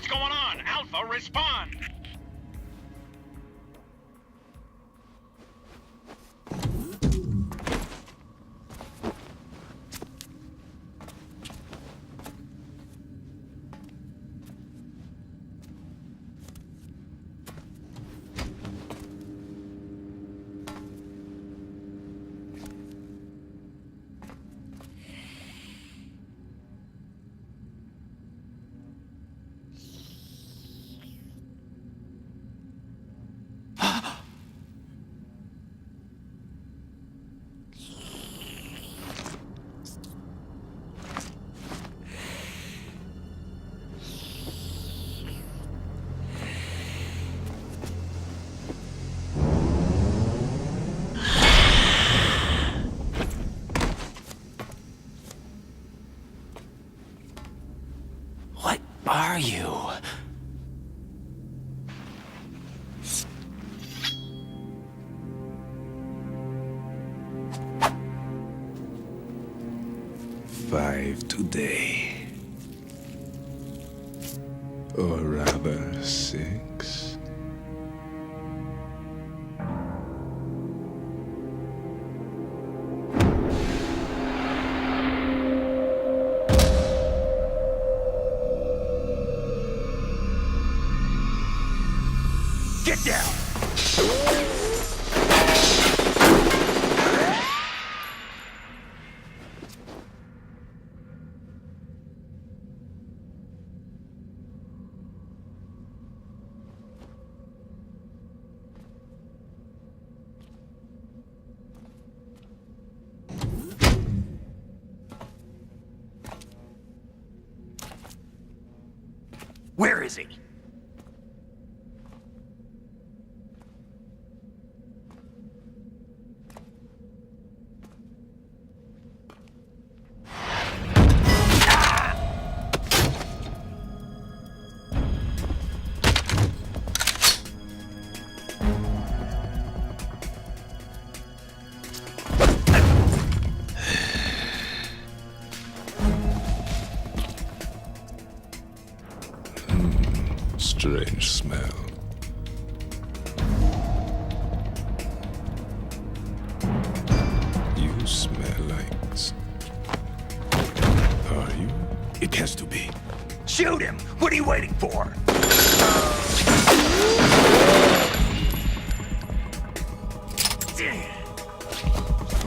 What's going on? Alpha, respond! Are you? Five today. Or rather, 6. Get down! Where is he? Strange smell. You smell like... Are you? It has to be. Shoot him! What are you waiting for?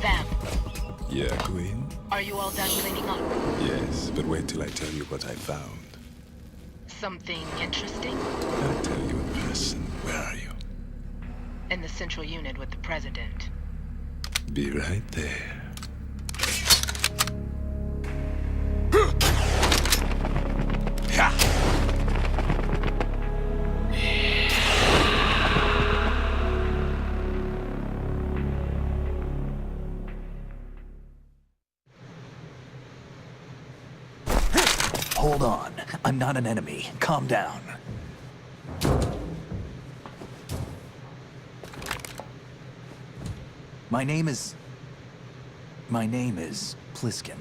Vamp, Yeah, Queen? are you all done cleaning up? Yes, but wait till I tell you what I found. Something interesting? I'll tell you in person. Where are you? In the central unit with the president. Be right there. Hold on. I'm not an enemy. Calm down. My name is Pliskin.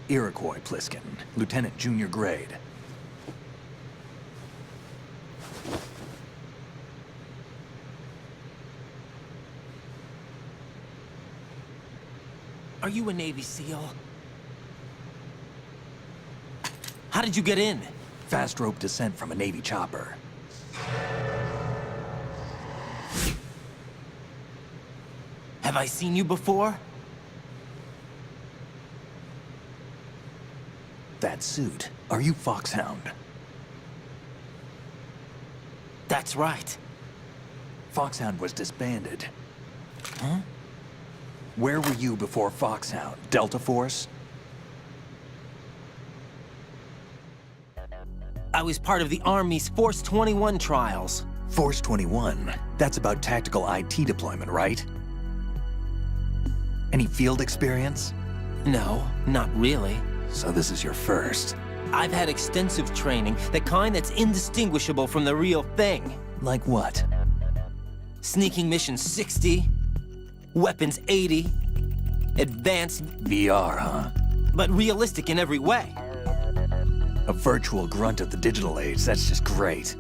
Iroqios Pliskin. Lieutenant Junior Grade. Are you a Navy SEAL? How did you get in? Fast rope descent from a Navy chopper. Have I seen you before? That suit. Are you Foxhound? That's right. Foxhound was disbanded. Huh? Where were you before Foxhound? Delta Force? I was part of the Army's Force 21 trials. Force 21? That's about tactical IT deployment, right? Any field experience? No, not really. So this is your first. I've had extensive training, the kind that's indistinguishable from the real thing. Like what? Sneaking mission 60, weapons 80, advanced, VR, huh? but realistic in every way. A virtual grunt of the digital age, that's just great.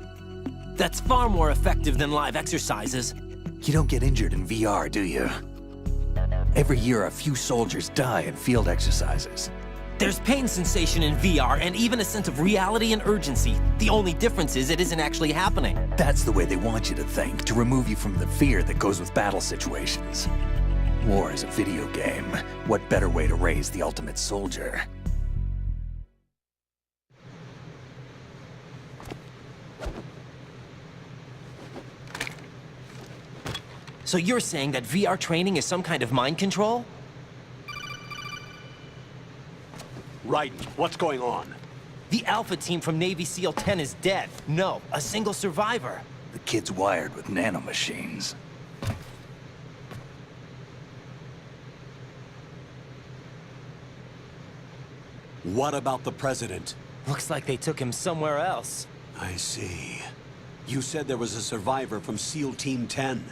That's far more effective than live exercises. You don't get injured in VR, do you? Every year, a few soldiers die in field exercises. There's pain sensation in VR and even a sense of reality and urgency. The only difference is it isn't actually happening. That's the way they want you to think, to remove you from the fear that goes with battle situations. War is a video game. What better way to raise the ultimate soldier? So you're saying that VR training is some kind of mind control? Raiden, what's going on? The Alpha team from Navy SEAL 10 is dead. No, a single survivor. The kid's wired with nanomachines. What about the President? Looks like they took him somewhere else. I see. You said there was a survivor from SEAL Team 10.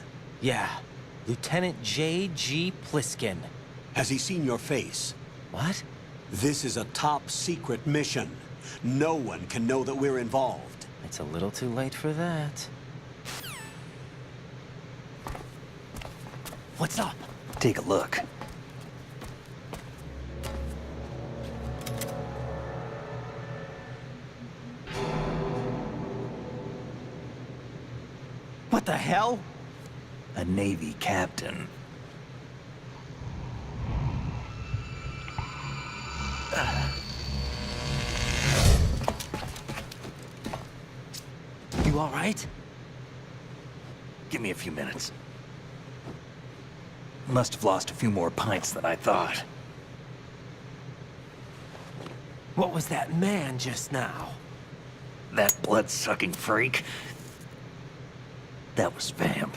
Yeah, Lieutenant J.G. Pliskin. Has he seen your face? What? This is a top-secret mission. No one can know that we're involved. It's a little too late for that. What's up? Take a look. What the hell? A Navy captain. You all right? Give me a few minutes. Must have lost a few more pints than I thought. What was that man just now? That blood-sucking freak? That was Vamp.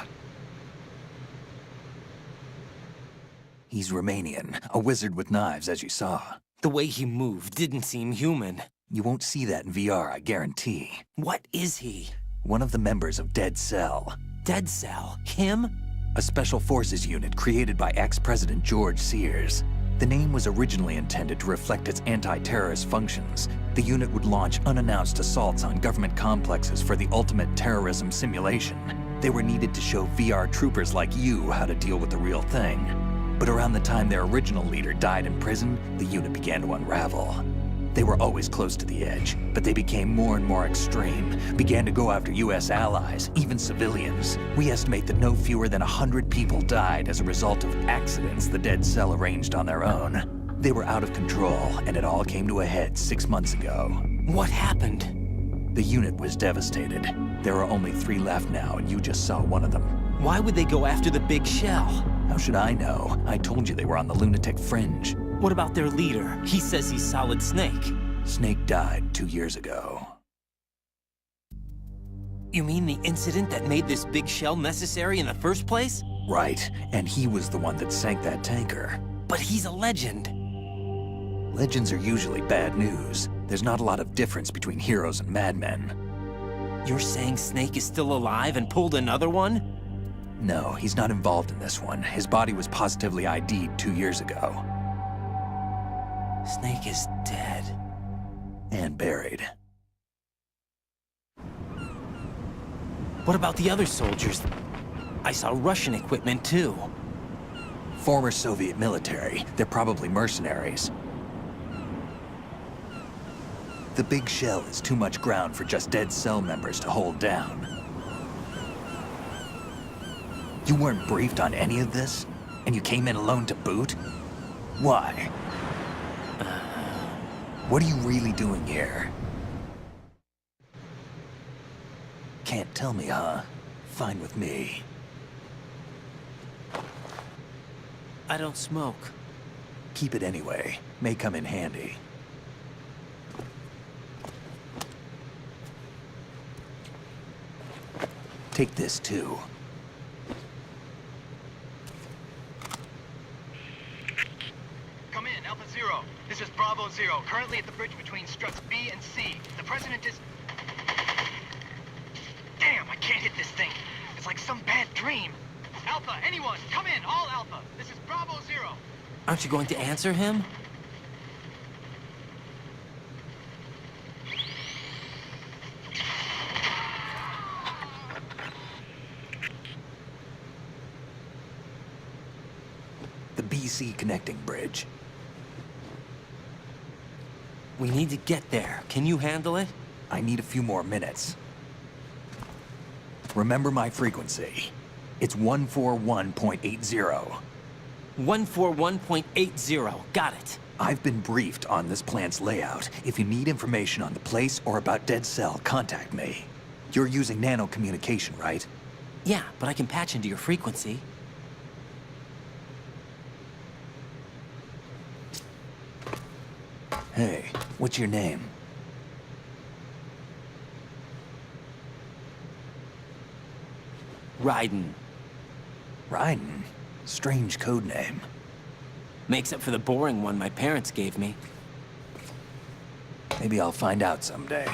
He's Romanian, a wizard with knives, as you saw. The way he moved didn't seem human. You won't see that in VR, I guarantee. What is he? One of the members of Dead Cell. Dead Cell? Him? A special forces unit created by ex-President George Sears. The name was originally intended to reflect its anti-terrorist functions. The unit would launch unannounced assaults on government complexes for the ultimate terrorism simulation. They were needed to show VR troopers like you how to deal with the real thing. But around the time their original leader died in prison, the unit began to unravel. They were always close to the edge, but they became more and more extreme, began to go after US allies, even civilians. We estimate that no fewer than 100 people died as a result of accidents the Dead Cell arranged on their own. They were out of control, and it all came to a head 6 months ago. What happened? The unit was devastated. There are only 3 left now, and you just saw one of them. Why would they go after the big shell? How should I know? I told you they were on the lunatic fringe. What about their leader? He says he's Solid Snake. Snake died 2 years ago. You mean the incident that made this big shell necessary in the first place? Right, and he was the one that sank that tanker. But he's a legend. Legends are usually bad news. There's not a lot of difference between heroes and madmen. You're saying Snake is still alive and pulled another one? No, he's not involved in this one. His body was positively ID'd 2 years ago. Snake is dead. And buried. What about the other soldiers? I saw Russian equipment too. Former Soviet military. They're probably mercenaries. The big shell is too much ground for just Dead Cell members to hold down. You weren't briefed on any of this? And you came in alone to boot? Why? What are you really doing here? Can't tell me, huh? Fine with me. I don't smoke. Keep it anyway. May come in handy. Take this, too. Come in, Alpha Zero. This is Bravo Zero, currently at the bridge between struts B and C. The President is... Damn, I can't hit this thing. It's like some bad dream. Alpha, anyone, come in, all Alpha. This is Bravo Zero. Aren't you going to answer him? B-C connecting bridge. We need to get there. Can you handle it? I need a few more minutes. Remember my frequency. It's 141.80. 141.80. Got it. I've been briefed on this plant's layout. If you need information on the place or about Dead Cell, contact me. You're using nano communication, right? Yeah, but I can patch into your frequency. Hey, what's your name? Raiden. Raiden? Strange code name. Makes up for the boring one my parents gave me. Maybe I'll find out someday.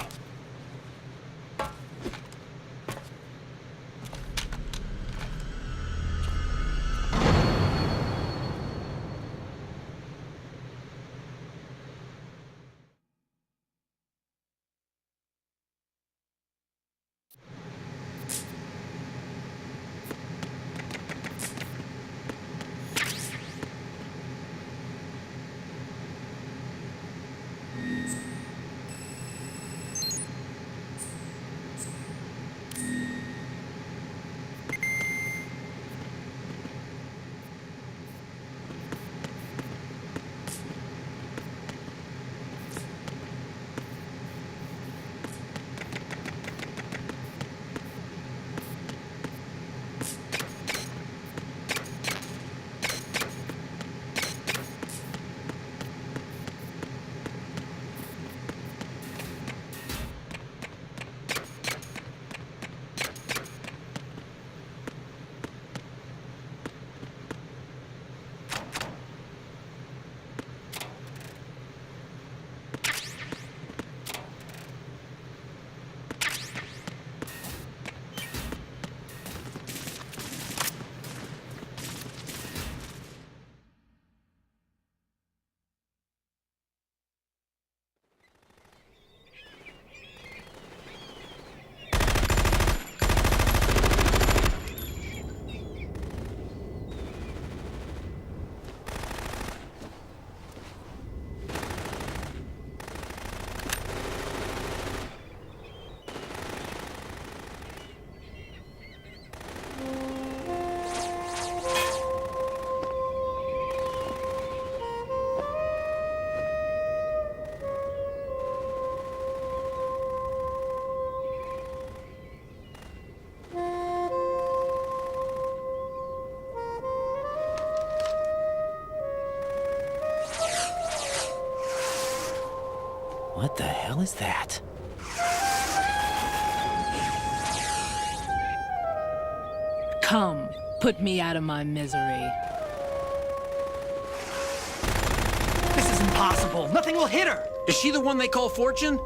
What the hell is that? Come, put me out of my misery. This is impossible. Nothing will hit her. Is she the one they call Fortune?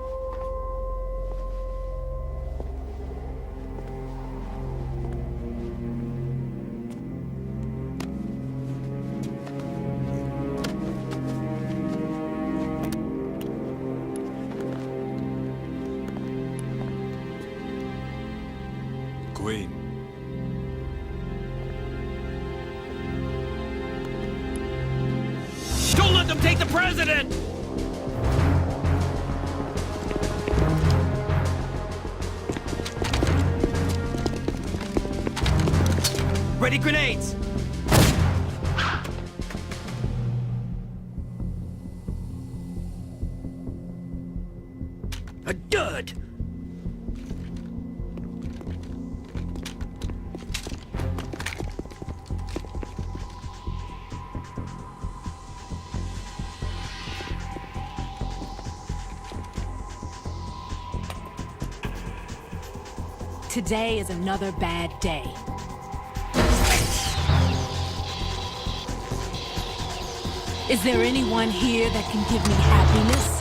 Queen. Don't let them take the president! Ready grenades. A dud! Today is another bad day. Is there anyone here that can give me happiness?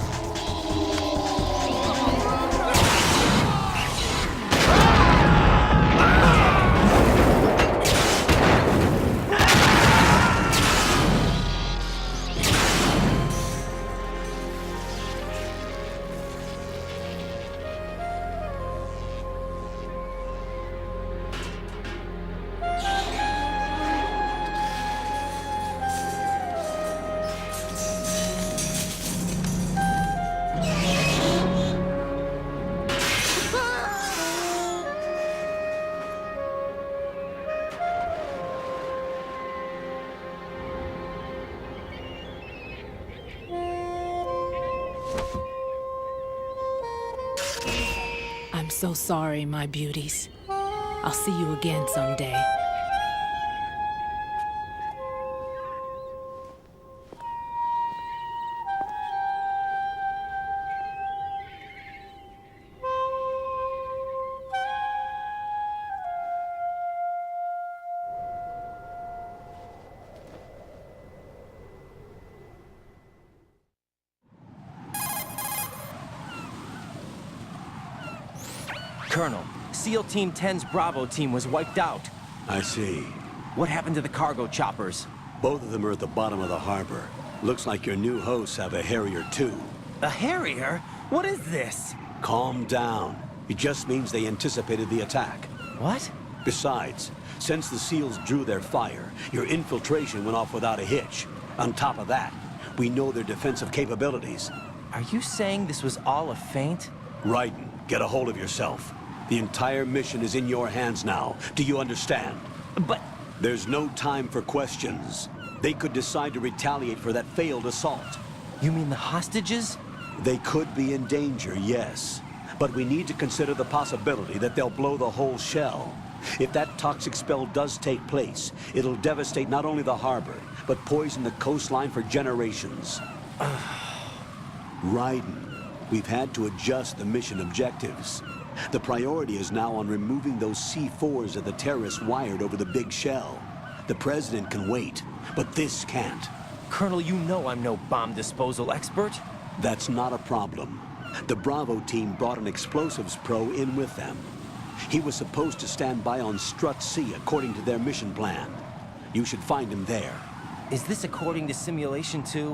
I'm so sorry, my beauties. I'll see you again someday. Colonel, SEAL Team 10's Bravo team was wiped out. I see. What happened to the cargo choppers? Both of them are at the bottom of the harbor. Looks like your new hosts have a Harrier too. A Harrier? What is this? Calm down. It just means they anticipated the attack. What? Besides, since the SEALs drew their fire, your infiltration went off without a hitch. On top of that, we know their defensive capabilities. Are you saying this was all a feint? Raiden, get a hold of yourself. The entire mission is in your hands now. Do you understand? But... There's no time for questions. They could decide to retaliate for that failed assault. You mean the hostages? They could be in danger, yes. But we need to consider the possibility that they'll blow the whole shell. If that toxic spell does take place, it'll devastate not only the harbor, but poison the coastline for generations. Raiden, we've had to adjust the mission objectives. The priority is now on removing those C4s that the terrorists wired over the big shell. The President can wait, but this can't. Colonel, you know I'm no bomb disposal expert. That's not a problem. The Bravo team brought an explosives pro in with them. He was supposed to stand by on Strut C according to their mission plan. You should find him there. Is this according to Simulation 2?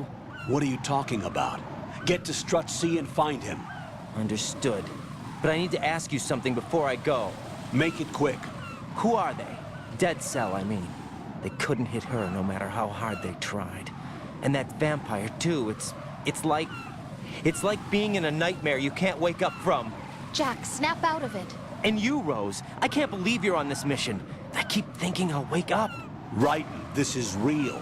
What are you talking about? Get to Strut C and find him. Understood. But I need to ask you something before I go. Make it quick. Who are they? Dead Cell, I mean. They couldn't hit her no matter how hard they tried. And that vampire, too, it's like being in a nightmare you can't wake up from. Jack, snap out of it. And you, Rose, I can't believe you're on this mission. I keep thinking I'll wake up. Raiden, this is real.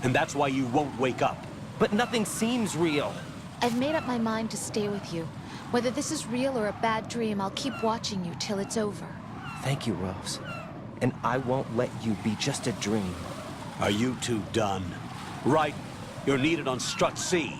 And that's why you won't wake up. But nothing seems real. I've made up my mind to stay with you. Whether this is real or a bad dream, I'll keep watching you till it's over. Thank you, Rose. And I won't let you be just a dream. Are you two done? Raiden, you're needed on Strut C.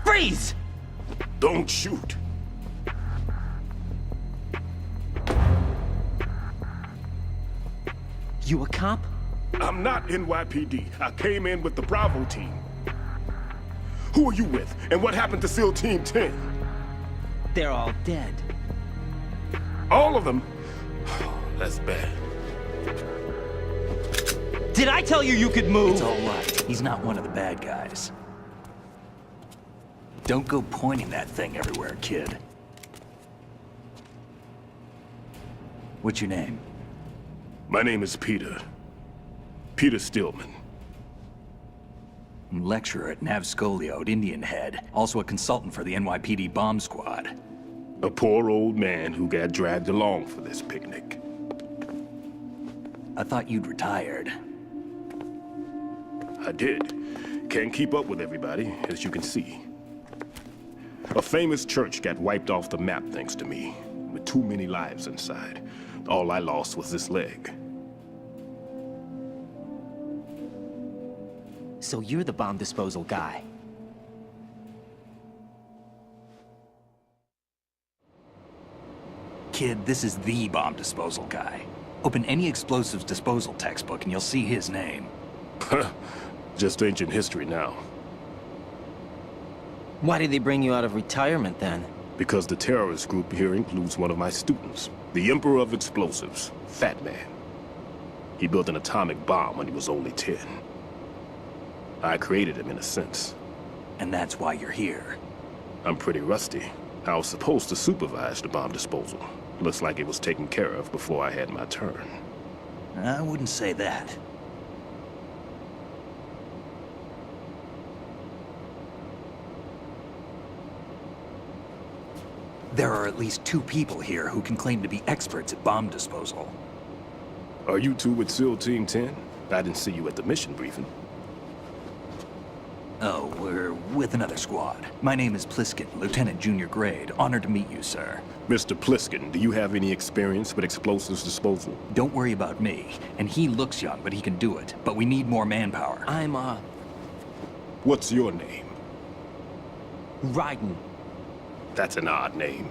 Freeze! Don't shoot. You a cop? I'm not NYPD. I came in with the Bravo team. Who are you with? And what happened to SEAL Team 10? They're all dead. All of them? Oh, that's bad. Did I tell you you could move? It's all right. He's not one of the bad guys. Don't go pointing that thing everywhere, kid. What's your name? My name is Peter. Peter Stillman. I'm lecturer at Navscolio at Indian Head. Also a consultant for the NYPD bomb squad. A poor old man who got dragged along for this picnic. I thought you'd retired. I did. Can't keep up with everybody, as you can see. A famous church got wiped off the map thanks to me, with too many lives inside. All I lost was this leg. So you're the bomb disposal guy. Kid, this is the bomb disposal guy. Open any explosives disposal textbook and you'll see his name. Just ancient history now. Why did they bring you out of retirement then? Because the terrorist group here includes one of my students, the Emperor of Explosives, Fatman. He built an atomic bomb when he was only 10. I created him in a sense. And that's why you're here. I'm pretty rusty. I was supposed to supervise the bomb disposal. Looks like it was taken care of before I had my turn. I wouldn't say that. There are at least 2 people here who can claim to be experts at bomb disposal. Are you two with SEAL Team 10? I didn't see you at the mission briefing. Oh, we're with another squad. My name is Pliskin, Lieutenant Junior Grade. Honored to meet you, sir. Mr. Pliskin, do you have any experience with explosives disposal? Don't worry about me. And he looks young, but he can do it. But we need more manpower. I'm, What's your name? Raiden. That's an odd name.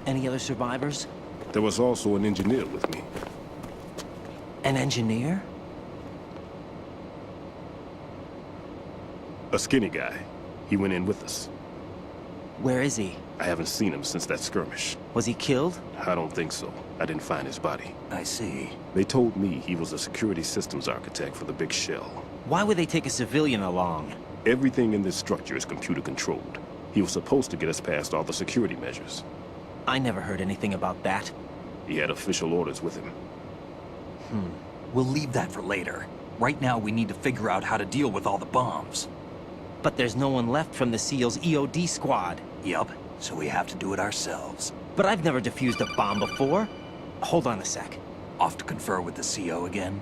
Any other survivors? There was also an engineer with me. An engineer? A skinny guy. He went in with us. Where is he? I haven't seen him since that skirmish. Was he killed? I don't think so. I didn't find his body. I see. They told me he was a security systems architect for the big shell. Why would they take a civilian along? Everything in this structure is computer controlled. He was supposed to get us past all the security measures. I never heard anything about that. He had official orders with him. We'll leave that for later. Right now, we need to figure out how to deal with all the bombs. But there's no one left from the SEAL's EOD squad. Yup, so we have to do it ourselves. But I've never defused a bomb before. Hold on a sec. Off to confer with the CO again?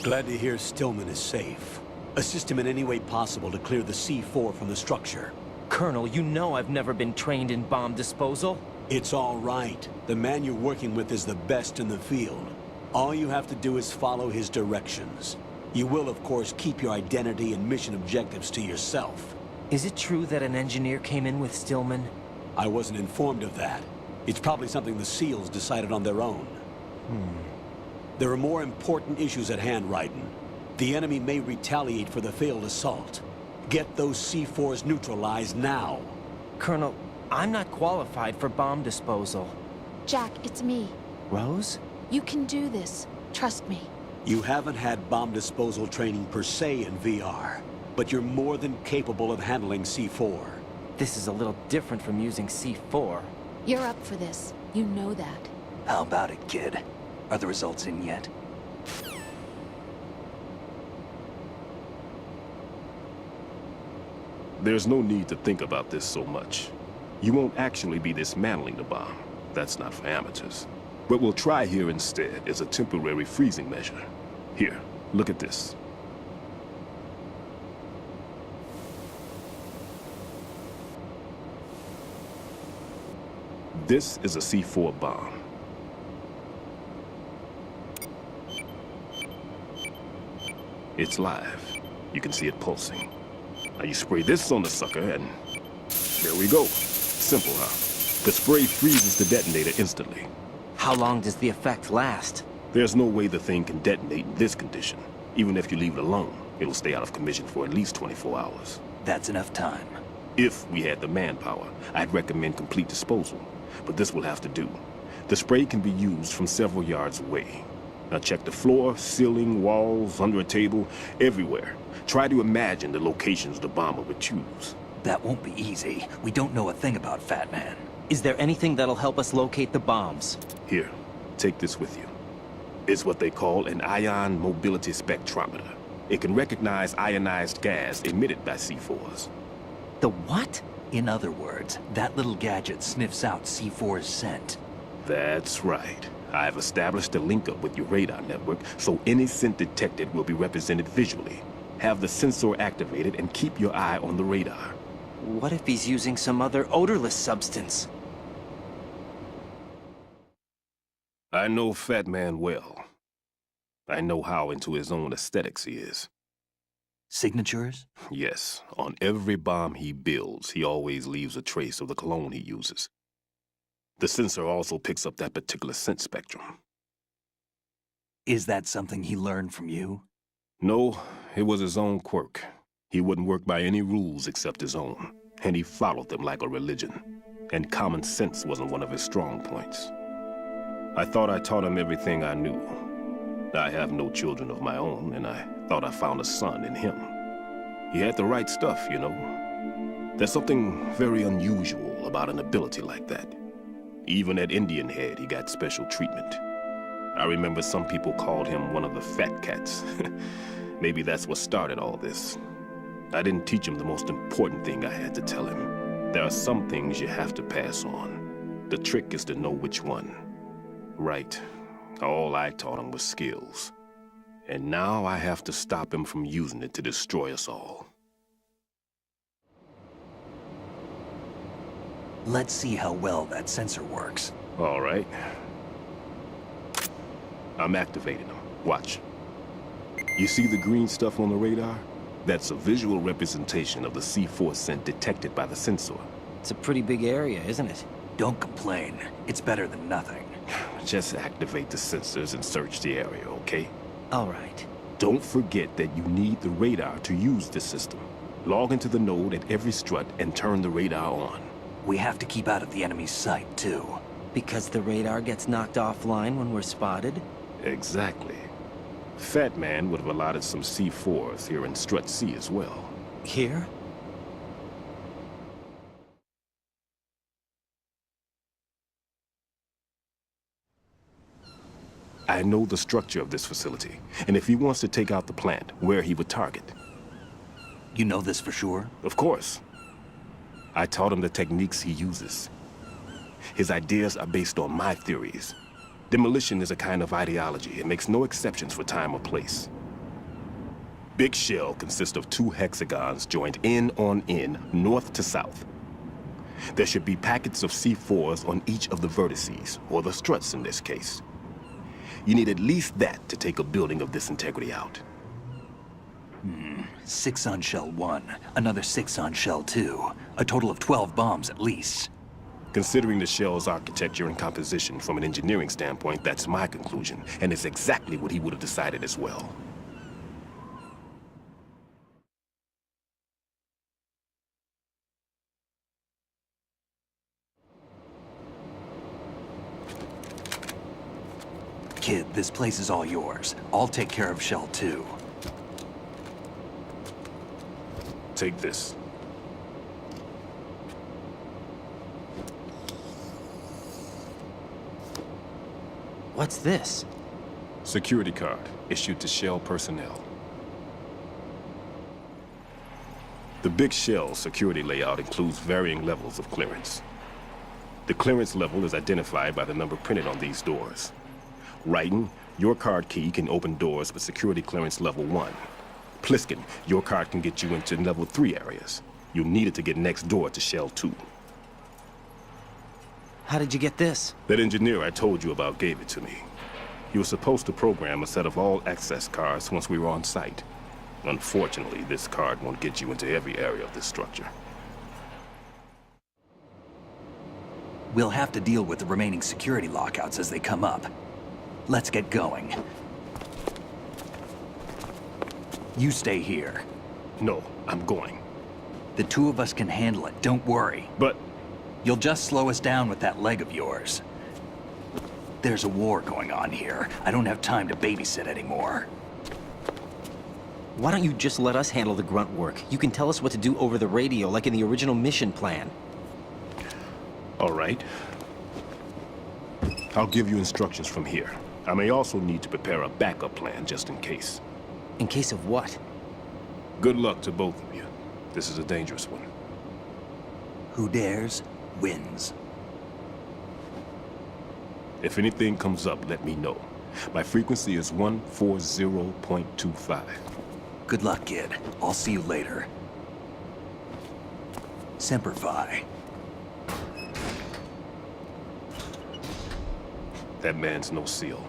Glad to hear Stillman is safe. Assist him in any way possible to clear the C4 from the structure. Colonel, you know I've never been trained in bomb disposal. It's all right. The man you're working with is the best in the field. All you have to do is follow his directions. You will, of course, keep your identity and mission objectives to yourself. Is it true that an engineer came in with Stillman? I wasn't informed of that. It's probably something the SEALs decided on their own. There are more important issues at hand, Raiden. The enemy may retaliate for the failed assault. Get those C4s neutralized now. Colonel, I'm not qualified for bomb disposal. Jack, it's me. Rose? You can do this. Trust me. You haven't had bomb disposal training per se in VR, but you're more than capable of handling C4. This is a little different from using C4. You're up for this. You know that. How about it, kid? Are the results in yet? There's no need to think about this so much. You won't actually be dismantling the bomb. That's not for amateurs. What we'll try here instead is a temporary freezing measure. Here, look at this. This is a C4 bomb. It's live. You can see it pulsing. Now you spray this on the sucker and there we go. Simple, huh? The spray freezes the detonator instantly. How long does the effect last? There's no way the thing can detonate in this condition. Even if you leave it alone, it'll stay out of commission for at least 24 hours. That's enough time. If we had the manpower, I'd recommend complete disposal. But this will have to do. The spray can be used from several yards away. Now check the floor, ceiling, walls, under a table, everywhere. Try to imagine the locations the bomber would choose. That won't be easy. We don't know a thing about Fatman. Is there anything that'll help us locate the bombs? Here, take this with you. It's what they call an ion mobility spectrometer. It can recognize ionized gas emitted by C4s. The what? In other words, that little gadget sniffs out C4's scent. That's right. I've established a link up with your radar network, so any scent detected will be represented visually. Have the sensor activated and keep your eye on the radar. What if he's using some other odorless substance? I know Fatman well. I know how into his own aesthetics he is. Signatures? Yes, on every bomb he builds, he always leaves a trace of the cologne he uses. The sensor also picks up that particular scent spectrum. Is that something he learned from you? No, it was his own quirk. He wouldn't work by any rules except his own, and he followed them like a religion. And common sense wasn't one of his strong points. I thought I taught him everything I knew. I have no children of my own, and I thought I found a son in him. He had the right stuff, you know. There's something very unusual about an ability like that. Even at Indian Head, he got special treatment. I remember some people called him one of the fat cats. Maybe that's what started all this. I didn't teach him the most important thing I had to tell him. There are some things you have to pass on. The trick is to know which one. Right. All I taught him was skills. And now I have to stop him from using it to destroy us all. Let's see how well that sensor works. All right. I'm activating them. Watch. You see the green stuff on the radar? That's a visual representation of the C4 scent detected by the sensor. It's a pretty big area, isn't it? Don't complain. It's better than nothing. Just activate the sensors and search the area, okay? All right. Don't forget that you need the radar to use this system. Log into the node at every strut and turn the radar on. We have to keep out of the enemy's sight, too. Because the radar gets knocked offline when we're spotted? Exactly. Fatman would have allotted some C4s here in Strut C as well. Here? I know the structure of this facility, and if he wants to take out the plant, where he would target. You know this for sure? Of course. I taught him the techniques he uses. His ideas are based on my theories. Demolition is a kind of ideology. It makes no exceptions for time or place. Big Shell consists of 2 hexagons joined end on end, north to south. There should be packets of C4s on each of the vertices, or the struts in this case. You need at least that to take a building of this integrity out. 6 on Shell 1, another 6 on Shell 2. A total of 12 bombs at least. Considering the shell's architecture and composition from an engineering standpoint, that's my conclusion, and it's exactly what he would have decided as well. Kid, this place is all yours. I'll take care of Shell 2. Take this. What's this? Security card, issued to Shell personnel. The Big Shell security layout includes varying levels of clearance. The clearance level is identified by the number printed on these doors. Raiden, your card key can open doors with security clearance level 1. Pliskin, your card can get you into level 3 areas. You'll need it to get next door to Shell 2. How did you get this? That engineer I told you about gave it to me. He was supposed to program a set of all access cards once we were on site. Unfortunately, this card won't get you into every area of this structure. We'll have to deal with the remaining security lockouts as they come up. Let's get going. You stay here. No, I'm going. The 2 of us can handle it, don't worry. But You'll just slow us down with that leg of yours. There's a war going on here. I don't have time to babysit anymore. Why don't you just let us handle the grunt work? You can tell us what to do over the radio, like in the original mission plan. all right. I'll give you instructions from here. I may also need to prepare a backup plan just in case. In case of what? Good luck to both of you. This is a dangerous one. Who dares, wins. If anything comes up, let me know. My frequency is 140.25. Good luck, kid. I'll see you later. Semper Fi. That man's no SEAL.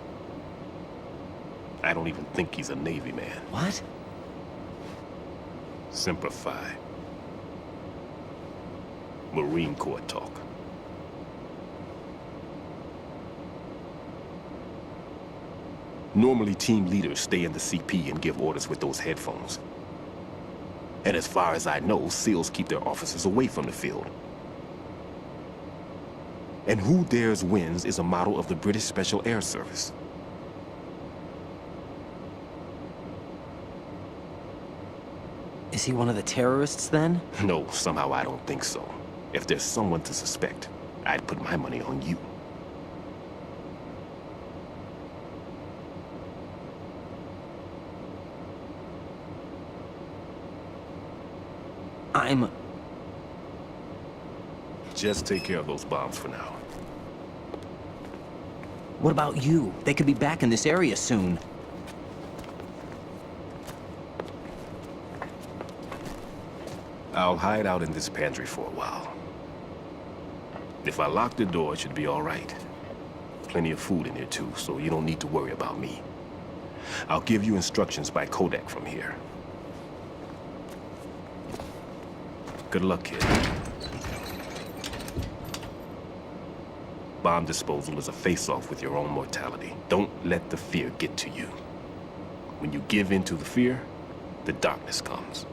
I don't even think he's a Navy man. What? Semper Fi. Marine Corps talk. Normally, team leaders stay in the CP and give orders with those headphones. And as far as I know, SEALs keep their officers away from the field. And Who Dares Wins is a model of the British Special Air Service. Is he one of the terrorists then? No, somehow I don't think so. If there's someone to suspect, I'd put my money on you. Just take care of those bombs for now. What about you? They could be back in this area soon. I'll hide out in this pantry for a while. If I lock the door, it should be all right. Plenty of food in here too, so you don't need to worry about me. I'll give you instructions by Kodak from here. Good luck, kid. Bomb disposal is a face-off with your own mortality. Don't let the fear get to you. When you give in to the fear, the darkness comes.